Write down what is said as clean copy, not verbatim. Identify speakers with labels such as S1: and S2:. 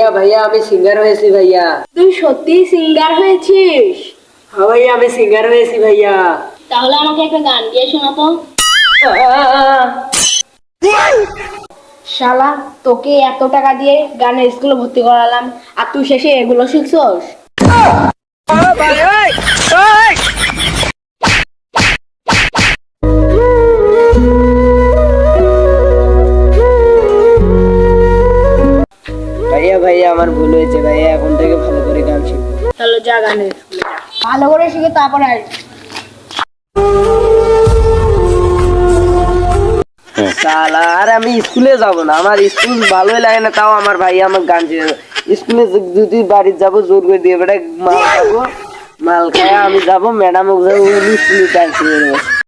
S1: ভাইয়া ভাইয়া আমি সিঙ্গার হয়েছি ভাইয়া।
S2: তুই সত্যি সিঙ্গার হয়েছিস?
S1: হ্যাঁ ভাইয়া আমি সিঙ্গার হয়েছি ভাইয়া।
S2: তাহলে আমাকে একটা গান দিয়ে শোনাতো। শালা, তোকে এত টাকা দিয়ে গানের স্কুলে ভর্তি করালাম আর তুই শেষে এগুলো শিখছস?
S1: ভাইয়া ভাইয়া আমার ভুল হয়েছে ভাইয়া, এখন থেকে ভালো করে গান শিখবো।
S2: তাহলে যা গানের স্কুলে যা। ভালো করে শিখে তারপরে আসবি।
S1: শালা আর আমি স্কুলে যাব না, আমার স্কুল ভালোই লাগে না, তাও আমার ভাই আমার গান শিখাবে। স্কুলে যদি বাড়ি যাবো জোর করে দিয়ে বেটা মাল খাবো, মাল খায় আমি যাবো ম্যাডাম স্কুলে গান শিখে দেবো।